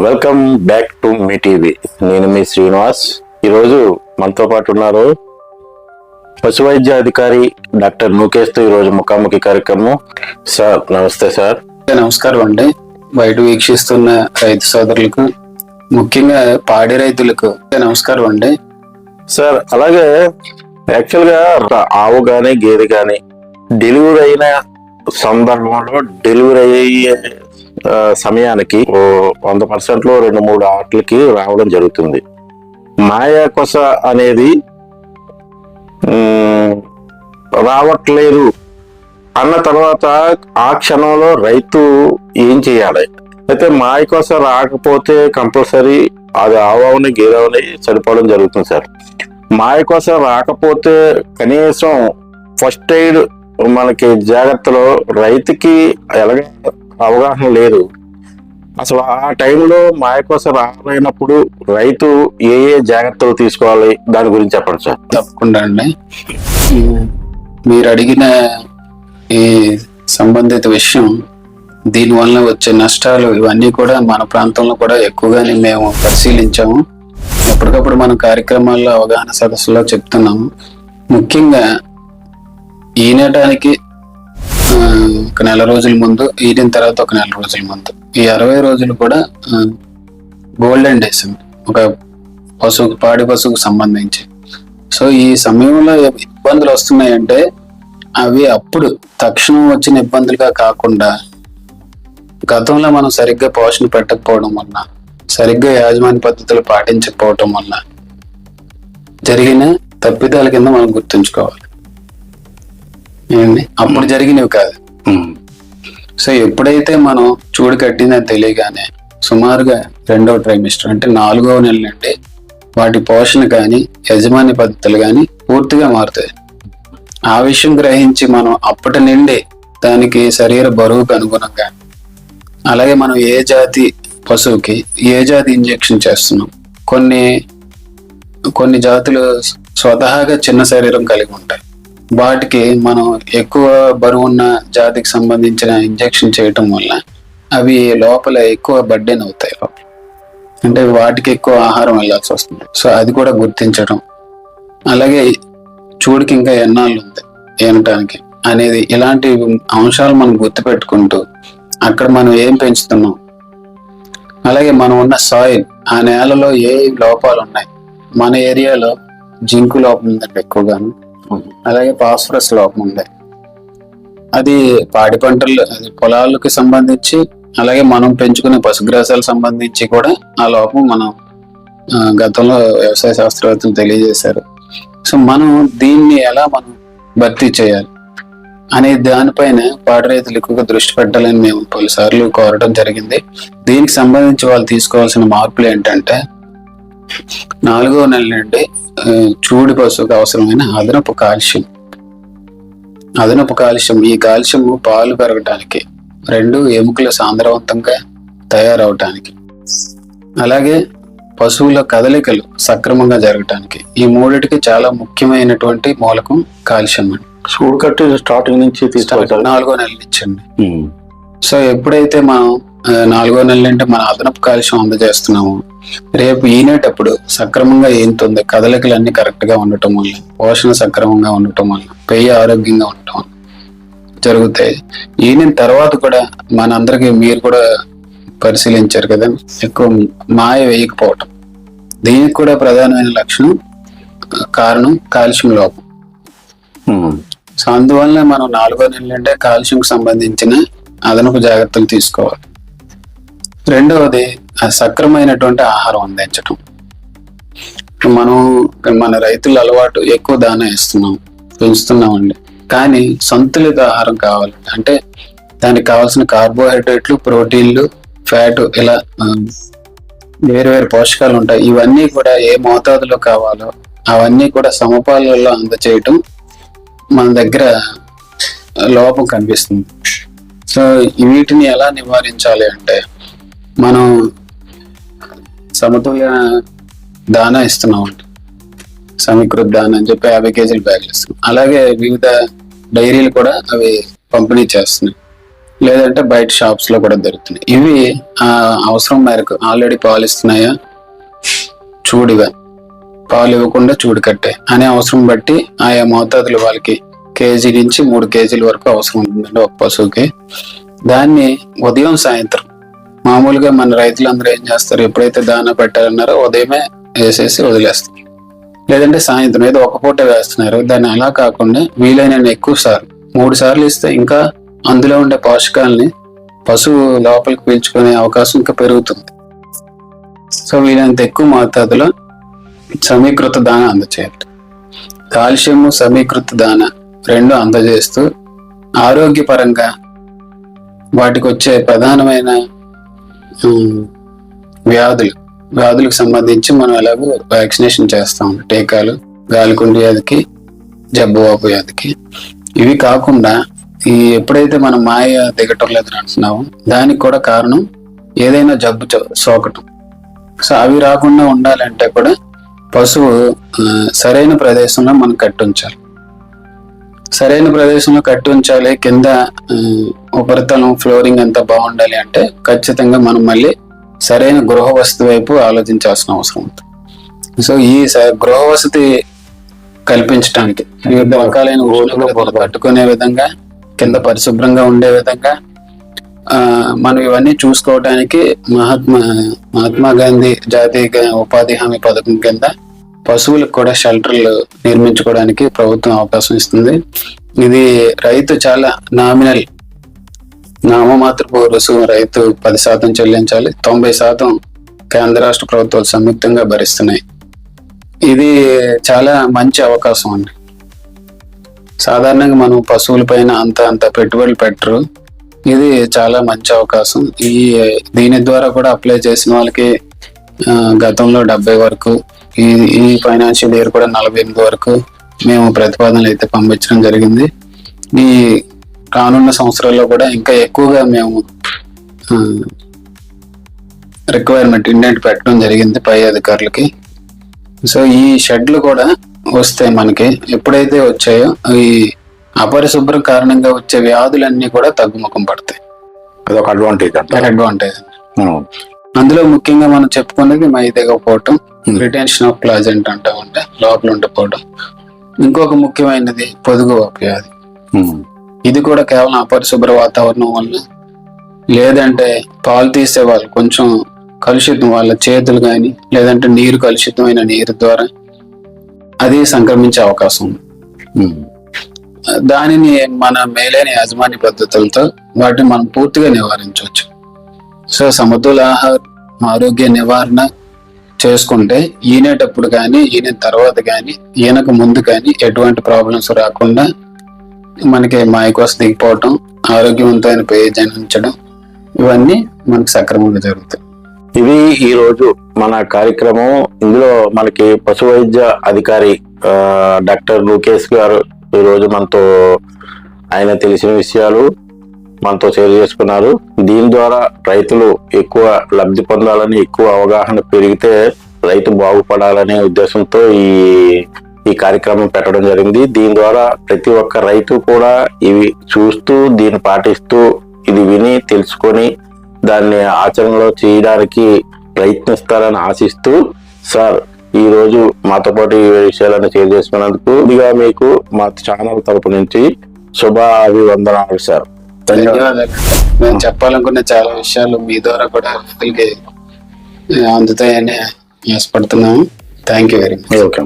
Welcome back to me TV. నేను మీ శ్రీనివాస్. ఈరోజు మనతో పాటు ఉన్నారు పశు వైద్య అధికారి డాక్టర్ నూకేష్తో ఈరోజు ముఖాముఖి కార్యక్రమం. సార్ నమస్తే. సార్ నమస్కారం అండి. బయట వీక్షిస్తున్న రైతు సోదరులకు, ముఖ్యంగా పాడి రైతులకు నమస్కారం అండి. సార్ అలాగే యాక్చువల్గా ఆవు కానీ గేదె కానీ డెలివరీ అయిన సందర్భంలో డెలివరీ అయ్యే సమయానికి 100% 2-3 ఆటలకి రావడం జరుగుతుంది. మాయా కొస అనేది రావట్లేదు అన్న తర్వాత ఆ క్షణంలో రైతు ఏం చేయాలి? అయితే మాయ కొస రాకపోతే కంపల్సరీ అది ఆవుని గేదెని చనిపోవడం జరుగుతుంది. సార్ మాయ కొస రాకపోతే కనీసం ఫస్ట్ ఎయిడ్ మనకి జాగ్రత్తలో రైతుకి ఎలాగ అవగాహన లేదు. అసలు ఆ టైంలో మాయ కోసం రాలేనప్పుడు రైతు ఏ జాగ్రత్తలు తీసుకోవాలి, దాని గురించి చెప్పండి సార్. తప్పకుండా అండి. మీరు అడిగిన ఈ సంబంధిత విషయం, దీనివల్ల వచ్చే నష్టాలు ఇవన్నీ కూడా మన ప్రాంతంలో కూడా ఎక్కువగానే మేము పరిశీలించాము. ఎప్పటికప్పుడు మన కార్యక్రమాల్లో అవగాహన సదస్సులో చెప్తున్నాము. ముఖ్యంగా ఈనటానికి ఒక నెల రోజుల ముందు, ఈడిన తర్వాత ఒక నెల రోజుల ముందు, ఈ 60 రోజులు కూడా గోల్డెన్ డేస్ ఒక పశువుకు, పాడి పశువుకు సంబంధించి. సో ఈ సమయంలో ఇబ్బందులు వస్తున్నాయంటే అవి అప్పుడు తక్షణం వచ్చిన ఇబ్బందులుగా కాకుండా గతంలో మనం సరిగ్గా పోషణ పెట్టకపోవడం వల్ల, సరిగ్గా యాజమాన్య పద్ధతులు పాటించకపోవటం వల్ల జరిగిన తప్పిదాల కింద మనం గుర్తుంచుకోవాలి. అప్పుడు జరిగినవి కాదు. సో ఎప్పుడైతే మనం చూడు కట్టిందని తెలియగానే సుమారుగా 2వ ట్రైమిస్టర్ అంటే 4వ నెల నుండి వాటి పోషణ కానీ యజమాని పద్ధతులు కానీ పూర్తిగా మారుతాయి. ఆ విషయం గ్రహించి మనం అప్పటి నుండి దానికి శరీర బరువుకు అనుగుణంగా, అలాగే మనం ఏ జాతి పశువుకి ఏ జాతి ఇంజెక్షన్ చేస్తున్నాం, కొన్ని జాతులు స్వతహాగా చిన్న శరీరం కలిగి ఉంటాయి. వాటికి మనం ఎక్కువ బరువున్న జాతికి సంబంధించిన ఇంజెక్షన్ చేయటం వల్ల అవి లోపల ఎక్కువ బర్డెన్ అవుతాయి. అంటే వాటికి ఎక్కువ ఆహారం వెళ్ళాల్సి వస్తుంది. సో అది కూడా గుర్తించడం, అలాగే చూడుకి ఇంకా ఎన్నాళ్ళు ఉంది ఏనటానికి అనేది, ఇలాంటి అంశాలు మనం గుర్తుపెట్టుకుంటూ అక్కడ మనం ఏం పెంచుతున్నాం, అలాగే మనం ఉన్న సాయిల్, ఆ నేలలో ఏ లోపాలు ఉన్నాయి. మన ఏరియాలో జింకు లోపం ఉందండి ఎక్కువగాను, అలాగే ఫాస్ఫరస్ లోపం ఉంది. అది పాడి పంటలు, అది పొలాలకు సంబంధించి, అలాగే మనం పెంచుకునే పశుగ్రాసాలకు సంబంధించి కూడా ఆ లోపం మనం గతంలో వ్యవసాయ శాస్త్రవేత్తలు తెలియజేశారు. సో మనం దీన్ని ఎలా మనం భర్తీ చేయాలి అనే దానిపైన పాడి రైతులు ఎక్కువగా దృష్టి పెట్టాలని మేము పలుసార్లు కోరడం జరిగింది. దీనికి సంబంధించి వాళ్ళు తీసుకోవాల్సిన మార్పులు ఏంటంటే, 4వ నెల నుండి చూడి పశువుకు అవసరమైన అదనపు కాల్షియం, ఈ కాల్షియం పాలు పెరగటానికి, 2 ఎముకలు సాంద్రవంతంగా తయారవటానికి, అలాగే పశువుల కదలికలు సక్రమంగా జరగటానికి, ఈ 3టికి చాలా ముఖ్యమైనటువంటి మూలకం కాల్షియం అండి. చూడు కట్టి స్టార్టింగ్ నుంచి 4వ నెల నుంచి అండి. సో ఎప్పుడైతే మనం 4వ నెల నుండి మన అదనపు కాల్షియం అందజేస్తున్నాము, రేపు ఈనేటప్పుడు సక్రమంగా ఈనుతుంది, కదలికలు అన్ని కరెక్ట్ గా ఉండటం వల్ల, పోషణ సక్రమంగా ఉండటం వల్ల, పెయ్యి ఆరోగ్యంగా ఉండటం వల్ల జరుగుతాయి. ఈనిన తర్వాత కూడా మనందరికీ, మీరు కూడా పరిశీలించారు కదా, ఎక్కువ మాయ వేయకపోవటం, దీనికి కూడా ప్రధానమైన లక్షణం, కారణం కాల్షియం లోపం. సో అందువల్ల మనం 4వ నెల నుండే కాల్షియంకి సంబంధించిన అదనపు జాగ్రత్తలు తీసుకోవాలి. 2వది సక్రమైనటువంటి ఆహారం అందించటం. మన రైతుల అలవాటు ఎక్కువ దానా ఇస్తున్నాం, పెంచుతున్నామండి, కానీ సంతులిత ఆహారం కావాలి. అంటే దానికి కావాల్సిన కార్బోహైడ్రేట్లు, ప్రోటీన్లు, ఫ్యాట్, ఇలా వేరు పోషకాలు ఉంటాయి. ఇవన్నీ కూడా ఏ మోతాదులో కావాలో అవన్నీ కూడా సమపాలలో అందచేయటం మన దగ్గర లోపం కనిపిస్తుంది. సో వీటిని ఎలా నివారించాలి అంటే, మనం సమతుల్య దానా ఇస్తున్నాం అండి, సమీకృత దానా అని చెప్పి 50 కేజీల బ్యాగులు ఇస్తున్నాం. అలాగే వివిధ డైరీలు కూడా అవి పంపిణీ చేస్తున్నాయి. లేదంటే బయట షాప్స్ లో కూడా దొరుకుతున్నాయి. ఇవి అవసరం మేరకు ఆల్రెడీ పాలు ఇస్తున్నాయా, చూడిగా పాలు ఇవ్వకుండా చూడు కట్టే అనే అవసరం బట్టి ఆయా మోతాదులు వాళ్ళకి కేజీ నుంచి 3 కేజీల వరకు అవసరం ఉంటుందండి ఒక పశువుకి. దాన్ని ఉదయం సాయంత్రం మామూలుగా మన రైతులందరూ ఏం చేస్తారు, ఎప్పుడైతే దానా పెట్టాలన్నారో ఉదయమే వేసేసి వదిలేస్తారు, లేదంటే సాయంత్రం ఏదో ఒక పూట వేస్తున్నారు. దాన్ని అలా కాకుండా వీలైన ఎక్కువ సార్లు 3 సార్లు ఇస్తే ఇంకా అందులో ఉండే పోషకాలని పశువు లోపలికి పీల్చుకునే అవకాశం ఇంకా పెరుగుతుంది. సో వీలైనంత ఎక్కువ మోతాదులో సమీకృత దాన అందచేయాలి. కాల్షియం సమీకృత దాన 2 అందజేస్తూ ఆరోగ్యపరంగా వాటికి వచ్చే ప్రధానమైన వ్యాధులకు సంబంధించి మనం ఎలాగో వ్యాక్సినేషన్ చేస్తాం, టీకాలు, గాలికుండి వ్యాధికి, జబ్బువాపు వ్యాధికి. ఇవి కాకుండా ఎప్పుడైతే మనం మాయ దిగటం లేదని అంటున్నామో దానికి కూడా కారణం ఏదైనా జబ్బు సోకటం. సో అవి రాకుండా ఉండాలంటే కూడా పశువు సరైన ప్రదేశంలో మనం కట్టి ఉంచాలి. సరైన ప్రదేశంలో కట్టి ఉంచాలి. కింద ఉపరితలం ఫ్లోరింగ్ అంతా బాగుండాలి అంటే ఖచ్చితంగా మనం మళ్ళీ సరైన గృహ వసతి వైపు ఆలోచించాల్సిన అవసరం ఉంది. సో ఈ గృహ వసతి కల్పించడానికి వివిధ రకాలైన ఊళ్ళో పట్టుకునే విధంగా, కింద పరిశుభ్రంగా ఉండే విధంగా మనం ఇవన్నీ చూసుకోవడానికి మహాత్మా గాంధీ జాతీయ ఉపాధి హామీ పథకం కింద పశువులకు కూడా షెల్టర్లు నిర్మించుకోవడానికి ప్రభుత్వం అవకాశం ఇస్తుంది. ఇది రైతు చాలా నామమాత్రపు రుసుము రైతు 10% చెల్లించాలి, 90% కేంద్ర రాష్ట్ర ప్రభుత్వాలు సంయుక్తంగా భరిస్తున్నాయి. ఇది చాలా మంచి అవకాశం అండి. సాధారణంగా మనం పశువుల పైన అంత పెట్టుబడులు పెట్టరు. ఇది చాలా మంచి అవకాశం. దీని ద్వారా కూడా అప్లై చేసిన వాళ్ళకి గతంలో 70 వరకు, ఈ ఫైనాన్షియల్ ఇయర్ కూడా 48 వరకు మేము ప్రతిపాదనలు అయితే పంపించడం జరిగింది. ఈ రానున్న సంవత్సరాల్లో కూడా ఇంకా ఎక్కువగా మేము రిక్వైర్మెంట్ ఇండెంట్ పెట్టడం జరిగింది పై అధికారులకి. సో ఈ షెడ్లు కూడా వస్తే మనకి ఎప్పుడైతే వచ్చాయో ఈ అపరిశుభ్రం కారణంగా వచ్చే వ్యాధులన్నీ కూడా తగ్గుముఖం పడతాయి. అదొక అడ్వాంటేజ్. అందులో ముఖ్యంగా మనం చెప్పుకునేది మై దిగకపోవటం, రిటెన్షన్ ఆఫ్ ప్లాజెంట్ అంటా ఉంటే లోపల ఉండిపోవడం. ఇంకొక ముఖ్యమైనది పొదుగు వ్యాధి. ఇది కూడా కేవలం అపరిశుభ్ర వాతావరణం వల్ల, లేదంటే పాలు తీసే వాళ్ళు కొంచెం కలుషితం, వాళ్ళ చేతులు కానీ లేదంటే నీరు కలుషితమైన నీరు ద్వారా అది సంక్రమించే అవకాశం ఉంది. దానిని మన మేలైన యాజమాన్య పద్ధతులతో వాటిని మనం పూర్తిగా నివారించవచ్చు. సో సమతుల ఆరోగ్య నివారణ చేసుకుంటే ఈనేటప్పుడు కానీ, ఈయన తర్వాత కానీ, ఈయనకు ముందు కానీ ఎటువంటి ప్రాబ్లమ్స్ రాకుండా మనకి మాయకోస దిగిపోవటం, ఆరోగ్యవంతమైన పేరు జనించడం, ఇవన్నీ మనకి సక్రమంగా జరుగుతాయి. ఇది ఈ రోజు మన కార్యక్రమం. ఇందులో మనకి పశు వైద్య అధికారి డాక్టర్ లోకేష్ గారు ఈ రోజు మనతో ఆయన తెలిసిన విషయాలు మనతో షేర్ చేసుకున్నారు. దీని ద్వారా రైతులు ఎక్కువ లబ్ధి పొందాలని, ఎక్కువ అవగాహన పెరిగితే రైతు బాగుపడాలనే ఉద్దేశంతో ఈ కార్యక్రమం పెట్టడం జరిగింది. దీని ద్వారా ప్రతి ఒక్క రైతు కూడా ఇవి చూస్తూ, దీన్ని పాటిస్తూ, ఇది విని తెలుసుకొని దాన్ని ఆచరణలో చేయడానికి ప్రయత్నిస్తారని ఆశిస్తూ, సార్ ఈ రోజు మాతో పాటు ఈ విషయాలను షేర్ చేసుకున్నందుకు ఇదిగా మీకు మా ఛానల్ తరపు నుంచి శుభ అభివందనాలు సార్. ధన్యవాదాలు. నేను చెప్పాలనుకున్న చాలా విషయాలు మీ ద్వారా కూడా రైతులకి అందుతాయని ఆశపడుతున్నాము. Thank you very much. Okay.